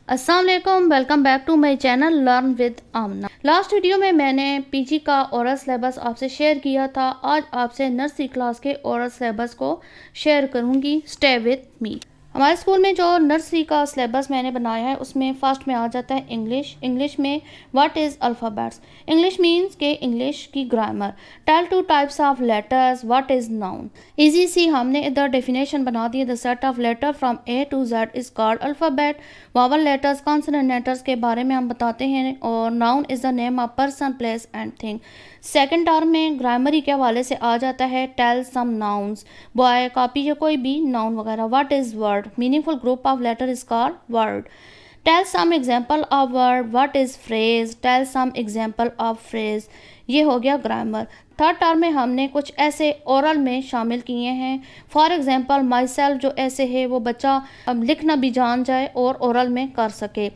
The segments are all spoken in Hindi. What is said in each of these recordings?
अस्सलाम वालेकुम, welcome back to my channel learn with Amna. Last video में मैंने पीजी का ओरल सिलेबस आपसे शेयर किया था। आज आपसे नर्सरी क्लास के ओरल सिलेबस को शेयर करूंगी। Stay with me. हमारे स्कूल में जो नर्सरी का सिलेबस मैंने बनाया है उसमें फर्स्ट में आ जाता है इंग्लिश में what is alphabets. English means के इंग्लिश की grammar. Tell two types of letters, what is noun. Easy सी हमने इधर डेफिनेशन बना दी। The set of letter from A to Z is called alphabet. Vowel letters, consonant letters के बारे में हम बताते हैं। और noun is the name of person, place and thing. Second term में ग्रामरी के हवाले से आ जाता है tell some nouns, boy, copy या कोई भी नाउन वगैरह। What is word, meaningful group of letter is called word. Tell some example of word, what is phrase, tell some example of phrase. ये हो गया ग्रामर। थर्ड टर्म में हमने कुछ ऐसे ओरल में शामिल किए हैं। फॉर एग्जांपल माई सेल्फ जो ऐसे है वो बच्चा लिखना भी जान जाए और ओरल में कर सके।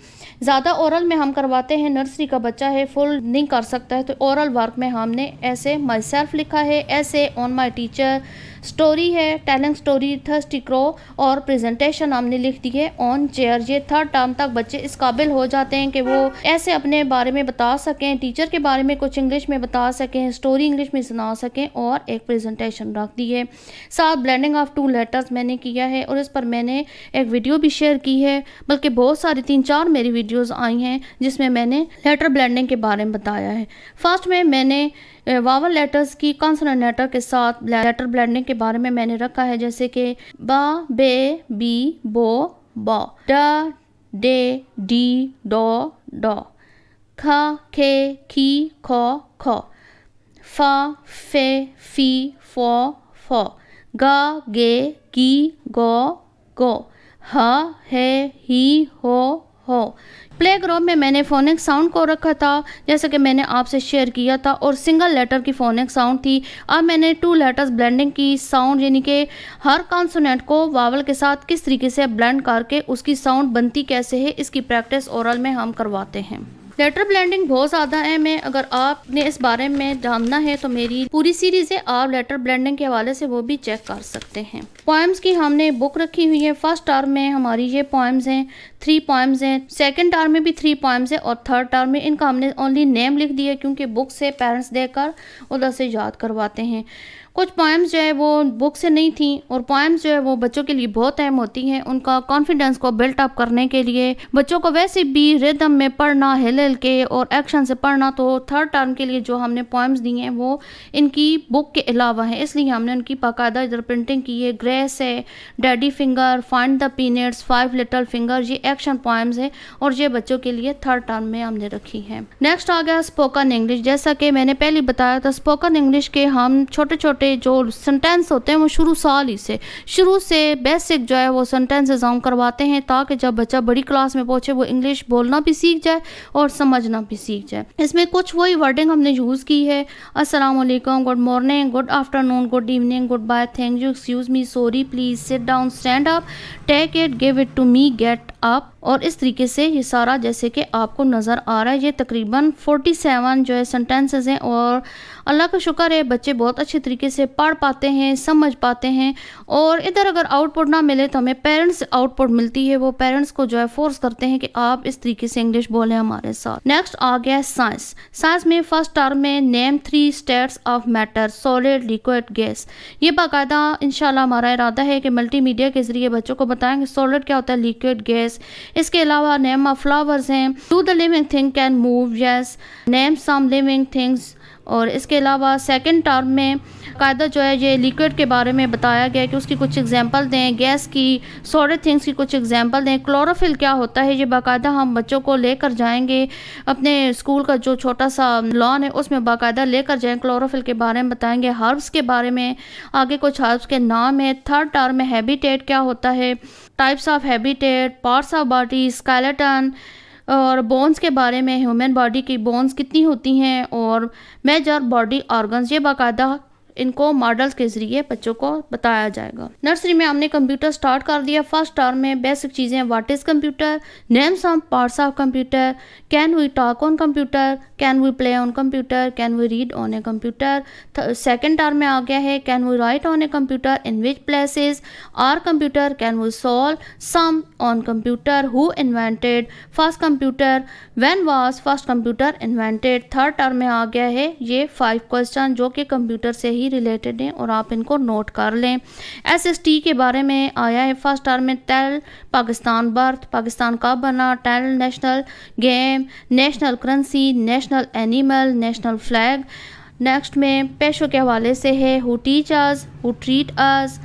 ज़्यादा ओरल में हम करवाते हैं, नर्सरी का बच्चा है फुल नहीं कर सकता है, तो ओरल वर्क में हमने ऐसे माई सेल्फ लिखा है, ऐसे ऑन माई टीचर, स्टोरी है टेलिंग स्टोरी, थर्स्टी क्रो, और प्रेजेंटेशन हमने लिख दी है ऑन चेयर। ये थर्ड टर्म तक बच्चे इस काबिल हो जाते हैं कि वो ऐसे अपने बारे में बता सकें, टीचर के बारे में कुछ इंग्लिश में बता सकें, स्टोरी इंग्लिश में सुना सकें और एक प्रेजेंटेशन रख दी है। साथ ब्लेंडिंग ऑफ टू लेटर्स मैंने किया है और इस पर मैंने एक वीडियो भी शेयर की है, बल्कि बहुत सारी 3-4 मेरी वीडियोस आई हैं जिसमें मैंने लेटर ब्लेंडिंग के बारे में बताया है। फर्स्ट में मैंने वावल लेटर्स की कॉन्सोनेंट लेटर के साथ लेटर ब्लेंडिंग के बारे में मैंने रखा है, जैसे कि बा, बे, बी, बो, बा, ड, डे, डी, डो, डो, खा, खे, खी, खो, खो, फा, फे, फी, फो, फो, गा, गे, गी, गो, गो, हा, हे, ही, हो। प्ले ग्रुप में मैंने फोनिक साउंड को रखा था, जैसे कि मैंने आपसे शेयर किया था, और सिंगल लेटर की फोनिक साउंड थी। अब मैंने 2 लेटर्स ब्लेंडिंग की साउंड, यानी कि हर कॉन्सोनेंट को वावल के साथ किस तरीके से ब्लेंड करके उसकी साउंड बनती कैसे है, इसकी प्रैक्टिस ओरल में हम करवाते हैं। लेटर ब्लेंडिंग बहुत ज़्यादा है में, अगर आपने इस बारे में जानना है तो मेरी पूरी सीरीज़ है, आप लेटर ब्लेंडिंग के हवाले से वो भी चेक कर सकते हैं। पोएम्स की हमने बुक रखी हुई है। फर्स्ट टर्म में हमारी ये पोएम्स हैं, 3 पोएम्स हैं। सेकंड टर्म में भी 3 पोएम्स हैं और थर्ड टर्म में इनका हमने ओनली नेम लिख दिया क्योंकि बुक से पेरेंट्स देकर उधर से याद करवाते हैं। कुछ पोएम्स जो है वो बुक से नहीं थी और पोएम्स जो है वो बच्चों के लिए बहुत अहम होती हैं, उनका कॉन्फिडेंस को बिल्ट अप करने के लिए। बच्चों को वैसे भी रिदम में पढ़ना, हिल हिल के और एक्शन से पढ़ना, तो थर्ड टर्म के लिए जो हमने पोएम्स दी हैं वो इनकी बुक के अलावा हैं, इसलिए हमने उनकी बाकायदा इधर प्रिंटिंग की है। ग्रेस है, daddy finger, find the peanuts, 5 little finger, ये एक्शन पोएम्स है और ये बच्चों के लिए थर्ड टर्म में हमने रखी है। नेक्स्ट आ गया स्पोकन इंग्लिश। जैसा कि मैंने पहले बताया था, स्पोकन इंग्लिश के हम छोटे छोटे जो सेंटेंस होते हैं वो शुरू से बेसिक जो है वो सेंटेंसेस हम करवाते हैं, ताकि जब बच्चा बड़ी क्लास में पहुंचे वो इंग्लिश बोलना भी सीख जाए और समझना भी सीख जाए। इसमें कुछ वही वर्डिंग हमने यूज़ की है, अस्सलाम वालेकुम, good morning, good afternoon, good evening, good bye, thank you, excuse me, sorry, please, sit down, stand up, take it, give it to me, get up, और इस तरीके से ये सारा जैसे कि आपको नज़र आ रहा है। ये तकरीबन 47 जो है सेंटेंसेस हैं और अल्लाह का शुक्र है बच्चे बहुत अच्छे तरीके से पढ़ पाते हैं, समझ पाते हैं। और इधर अगर आउटपुट ना मिले तो हमें पेरेंट्स आउटपुट मिलती है, वो पेरेंट्स को जो है फोर्स करते हैं कि आप इस तरीके से इंग्लिश बोलें हमारे साथ। नेक्स्ट आ गया साइंस। साइंस में फर्स्ट टर्म में name 3 states of matter, solid, liquid, gas. ये बाकायदा इंशाल्लाह हमारा इरादा है कि मल्टीमीडिया के जरिए बच्चों को बताएंगे सॉलिड क्या होता है, लिक्विड, गैस। इसके अलावा नेम ऑफ फ्लावर्स हैं, do the living thing can move, yes, name some living things. और इसके अलावा सेकंड टर्म में कायदा जो है ये लिक्विड के बारे में बताया गया कि उसकी कुछ एग्जांपल दें, गैस की, सॉलिड थिंग्स की कुछ एग्जांपल दें। क्लोरोफिल क्या होता है, ये बाकायदा हम बच्चों को लेकर जाएंगे, अपने स्कूल का जो छोटा सा लॉन है उसमें बाकायदा लेकर जाएं, क्लोरोफिल के बारे में बताएंगे। हर्ब्स के बारे में आगे कुछ हर्ब्स के नाम है। थर्ड टर्म में हैबिटेट क्या होता है, types of habitat, parts of body, skeleton, और बोन्स के बारे में, ह्यूमन बॉडी की बोन्स कितनी होती हैं, और मेजर बॉडी ऑर्गन्स। ये बाकायदा इनको मॉडल्स के जरिए बच्चों को बताया जाएगा। नर्सरी में हमने कंप्यूटर स्टार्ट कर दिया। फर्स्ट टर्म में बेसिक चीज़ें, what is computer, name some parts of computer, can we talk on computer, can we play on computer, can we read on a computer. Second term में आ गया है can we write on a computer, in which places are computer, can we solve some on computer, who invented first computer, when was first computer invented. Third term में आ गया है ये 5 क्वेश्चन जो कि कंप्यूटर से ही रिलेटेड हैं और आप इनको नोट कर लें। SST के बारे में आया है फर्स्ट टर्म में, टेल पाकिस्तान बर्थ, पाकिस्तान कब बना, tell national game, national currency, national animal, national flag. Next में पेशों के हवाले से है who teach us, who treat us,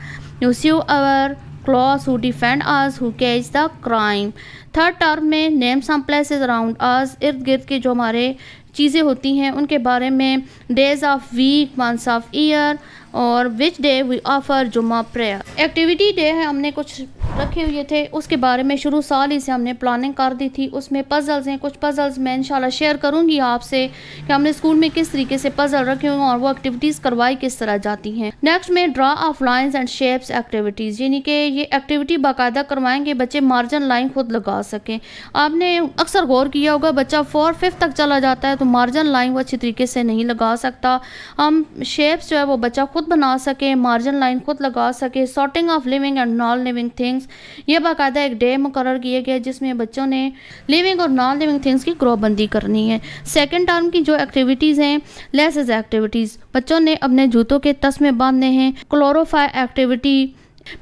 who sew our clothes, who defend us, who catch the crime. Third term में name some places around us, इर्द गिर्द के जो हमारे चीज़ें होती हैं उनके बारे में, days of week, months of year, और which day we offer Jumma prayer. Activity day है हमने कुछ रखे हुए थे, उसके बारे में शुरू साल ही से हमने प्लानिंग कर दी थी। उसमें पजल्स हैं, कुछ पजल्स मैं इंशाल्लाह शेयर करूंगी आपसे कि हमने स्कूल में किस तरीके से पजल रखे हुए हैं और वो एक्टिविटीज़ करवाई किस तरह जाती हैं। नेक्स्ट में draw of lines and shapes activities, यानी कि ये एक्टिविटी बाकायदा करवाएंगे, बच्चे मार्जिन लाइन खुद लगा सकें। आपने अक्सर गौर किया होगा बच्चा 4th 5th तक चला जाता है तो मार्जिन लाइन वो अच्छी तरीके से नहीं लगा सकता। हम शेप्स जो है वो बच्चा खुद बना सके, मार्जिन लाइन खुद लगा सके। Sorting of living and non living things, ये बाकायदा एक डे मुकर्रर किए गए जिसमें बच्चों ने लिविंग और नॉन लिविंग थिंग्स की ग्रुपबंदी करनी है। सेकंड टर्म की जो एक्टिविटीज़ हैं, लेसेस एक्टिविटीज़, बच्चों ने अपने जूतों के तस्मे बांधने हैं। Chlorophyll activity,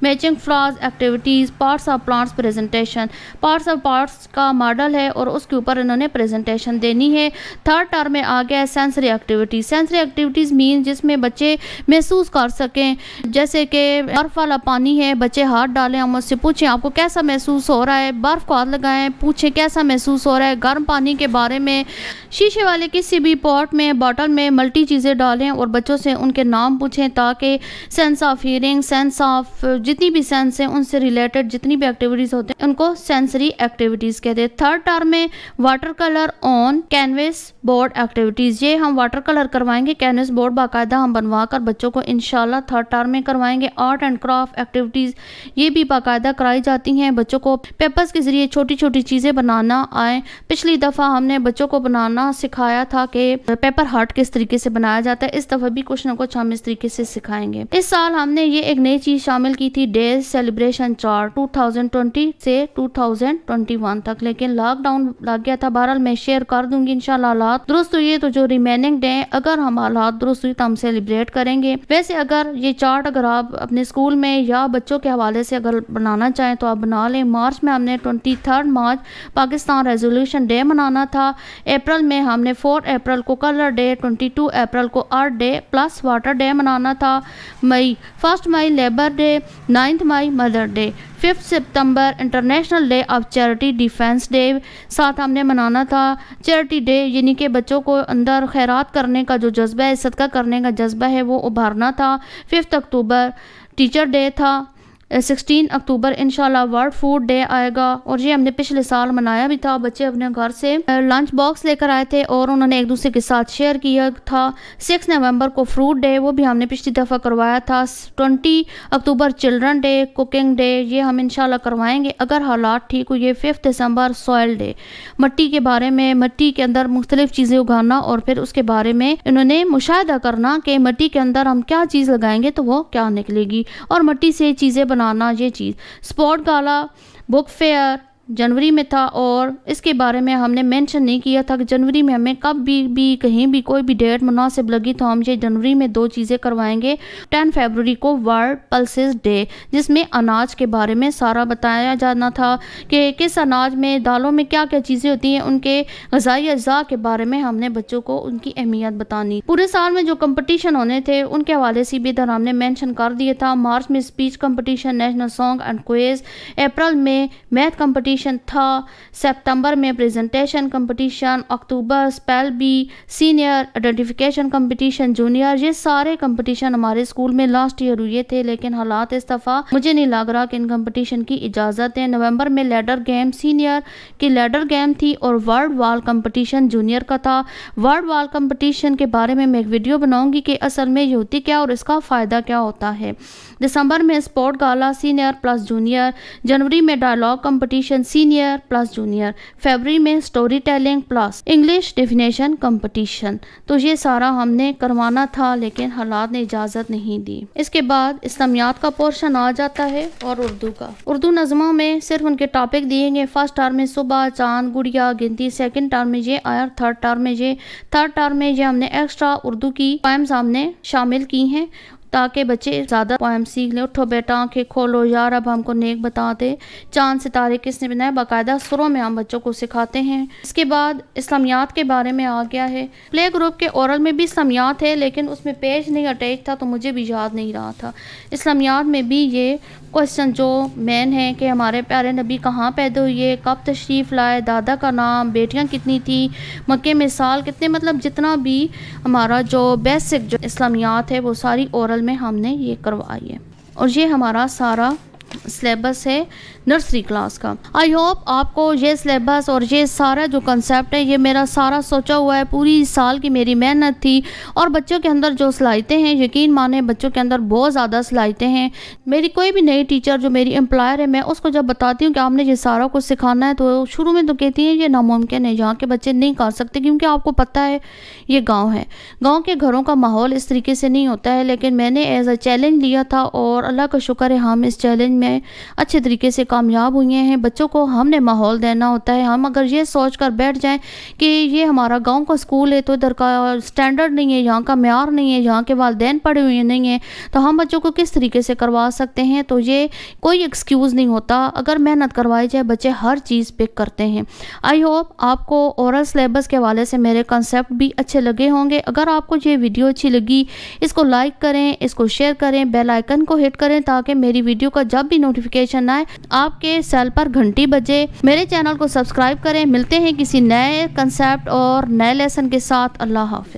matching flowers activities, parts of plants presentation, parts of parts का मॉडल है और उसके ऊपर इन्होंने प्रेजेंटेशन देनी है। थर्ड टर्म में आ गया है sensory activities. Sensory activities mean जिसमें बच्चे महसूस कर सकें, जैसे कि बर्फ़ वाला पानी है, बच्चे हाथ डालें, हम उससे पूछें आपको कैसा महसूस हो रहा है, बर्फ़ को हाथ लगाएं, पूछें कैसा महसूस हो रहा है। गर्म पानी के बारे में शीशे वाले किसी भी पॉट में, बॉटल में मल्टी चीज़ें डालें और बच्चों से उनके नाम पूछें ताकि sense of hearing, sense of जितनी भी सेंस हैं उनसे रिलेटेड जितनी भी एक्टिविटीज़ होते हैं उनको सेंसरी एक्टिविटीज़ कहते हैं। थर्ड टर्म में water colour on canvas board activities, ये हम वाटर कलर करवाएंगे, कैनवस बोर्ड बाकायदा हम बनवा कर बच्चों को इंशाल्लाह थर्ड टर्म में करवाएंगे। आर्ट एंड क्राफ्ट एक्टिविटीज़, ये भी बाकायदा कराई जाती हैं, बच्चों को पेपर्स के ज़रिए छोटी छोटी चीज़ें बनाना आए। पिछली दफ़ा हमने बच्चों को बनाना सिखाया था कि पेपर हार्ट किस तरीके से बनाया जाता है, इस दफ़ा भी कुछ ना कुछ हम इस तरीके से सिखाएंगे। इस साल हमने ये एक नई चीज़ शामिल की थी, डेज सेलिब्रेशन चार्ट 2020 से 2021 तक, लेकिन लॉकडाउन लग गया था। बहरहाल मैं शेयर कर दूंगी इंशाल्लाह। हालात दुरुस्त हुई तो जो रिमेनिंग डे अगर हम हालात दुरुस्त हुई तो हम सेलिब्रेट करेंगे। वैसे अगर ये चार्ट अगर आप अपने स्कूल में या बच्चों के हवाले से अगर बनाना चाहें तो आप बना लें। मार्च में हमने 23 मार्च पाकिस्तान रेजोल्यूशन डे मनाना था। अप्रैल में हमने 4 अप्रैल को कलर डे, 22 अप्रैल को art day plus water day मनाना था। 1 मई लेबर डे, 9 मई मदर डे, 5 सितंबर international day of charity defence day साथ हमने मनाना था। चैरिटी डे यानी कि बच्चों को अंदर खैरात करने का जो जज्बा है, सदका करने का जज्बा है, वो उभारना था। 5 अक्टूबर टीचर डे था। 16 अक्टूबर इंशाल्लाह वर्ल्ड फूड डे आएगा और ये हमने पिछले साल मनाया भी था। बच्चे अपने घर से लंच बॉक्स लेकर आए थे और उन्होंने एक दूसरे के साथ शेयर किया था। 6 नवंबर को फ्रूट डे, वो भी हमने पिछली दफ़ा करवाया था। 20 अक्टूबर चिल्ड्रन डे, कुकिंग डे, ये हम इंशाल्लाह करवाएंगे अगर हालात ठीक हुए। 5 दिसंबर सॉइल डे, मट्टी के बारे में, मट्टी के अंदर मुख्तलिफ चीज़ें उगाना और फिर उसके बारे में इन्होंने मुशाहिदा करना कि मट्टी के अंदर हम क्या चीज़ लगाएंगे तो वो क्या निकलेगी और मट्टी से चीज़ें बनाना, ये चीज़। स्पोर्ट गाला, बुक फेयर जनवरी में था और इसके बारे में हमने मेंशन नहीं किया था कि जनवरी में हमें कब भी कहीं भी कोई भी डेट मुनासिब लगी तो हम ये जनवरी में 2 चीज़ें करवाएंगे। 10 फरवरी को वर्ल्ड पल्सेस डे, जिसमें अनाज के बारे में सारा बताया जाना था कि किस अनाज में, दालों में क्या क्या चीज़ें होती हैं, उनके ग़िज़ाई अज़्ज़ा के बारे में हमने बच्चों को उनकी अहमियत बतानी। पूरे साल में जो कंपटीशन होने थे उनके हवाले से भी इधर हमने मेंशन कर दिया था। मार्च में speech competition, national song and quiz, April में मैथ कंपटीशन, कंपटीशन था, सितंबर में प्रेजेंटेशन कंपटीशन, अक्टूबर spell bee, senior identification competition, junior, ये सारे कंपटीशन हमारे स्कूल में लास्ट ईयर हुए थे। लेकिन हालात इस दफ़ा मुझे नहीं लग रहा कि इन कंपटीशन की इजाज़त है। नवंबर में लैडर गेम, सीनियर की लैडर गेम थी और वर्ल्ड वॉल कंपटीशन जूनियर का था। वर्ल्ड वॉल कंपटीशन के बारे में मैं एक वीडियो बनाऊंगी कि असल में ये होती क्या और इसका फ़ायदा क्या होता है। दिसंबर में sport gala senior plus junior, जनवरी में dialogue competition senior plus junior, फरवरी में story telling plus English definition competition. तो ये सारा हमने करवाना था लेकिन हालात ने इजाज़त नहीं दी। इसके बाद इस्लामियात का पोर्शन आ जाता है और उर्दू का। उर्दू नज़मों में सिर्फ उनके टॉपिक दिए गए। फर्स्ट टर्म में सुबह, चांद, गुड़िया, गिनती, सेकंड टर्म में ये आया, थर्ड टर्म में ये हमने एक्स्ट्रा उर्दू की पोएम्स हमने शामिल की हैं ताकि बच्चे ज़्यादा पोएम सीख लें। उठो बेटा आंखें खोलो यार अब हमको नेक बता दे, चांद सितारे किसने बनाए, बाकायदा सुरों में हम बच्चों को सिखाते हैं। इसके बाद इस्लामियात के बारे में आ गया है। प्ले ग्रुप के ओरल में भी इस्लामियात है लेकिन उसमें पेज नहीं अटैच था तो मुझे भी याद नहीं रहा था। इस्लामियात में भी ये क्वेश्चन जो मेन है कि हमारे प्यारे नबी कहाँ पैदा हुए, कब तशरीफ़ लाए, दादा का नाम, बेटियाँ कितनी थी, मक्के में साल कितने, मतलब जितना भी हमारा जो बेसिक जो इस्लामियात है वो सारी ओरल में हमने ये करवाई है। और ये हमारा सारा सिलेबस है नर्सरी क्लास का। आई होप आपको ये सिलेबस और ये सारा जो कंसेप्ट है ये मेरा सारा सोचा हुआ है, पूरी साल की मेरी मेहनत थी। और बच्चों के अंदर जो सलाहियतें हैं, यकीन माने बच्चों के अंदर बहुत ज़्यादा सलाहियतें हैं। मेरी कोई भी नई टीचर जो मेरी एम्प्लॉयर है, मैं उसको जब बताती हूँ कि आपने ये सारा कुछ सिखाना है तो शुरू में तो कहती है ये नामुमकिन है, यहाँ के बच्चे नहीं कर सकते, क्योंकि आपको पता है ये गाँव है, गाँव के घरों का माहौल इस तरीके से नहीं होता है। लेकिन मैंने एज अ चैलेंज लिया था और अल्लाह का शुक्र है हम इस चैलेंज में अच्छे तरीके से कामयाब हुए हैं। बच्चों को हमने माहौल देना होता है। हम अगर ये सोच कर बैठ जाएं कि ये हमारा गांव का स्कूल है तो इधर का स्टैंडर्ड नहीं है, यहाँ का म्यार नहीं है, यहाँ के वालिदैन पढ़े हुए नहीं हैं, तो हम बच्चों को किस तरीके से करवा सकते हैं। तो ये कोई एक्सक्यूज़ नहीं होता, अगर मेहनत करवाई जाए बच्चे हर चीज़ पिक करते हैं। आई होप आपको ओरल सिलेबस के हवाले से मेरे कंसेप्ट भी अच्छे लगे होंगे। अगर आपको ये वीडियो अच्छी लगी इसको लाइक करें, इसको शेयर करें, बेल आइकन को हिट करें ताकि मेरी वीडियो का जब भी नोटिफिकेशन आए आपके सेल पर घंटी बजे। मेरे चैनल को सब्सक्राइब करें। मिलते हैं किसी नए कंसेप्ट और नए लेसन के साथ। अल्लाह हाफिज़।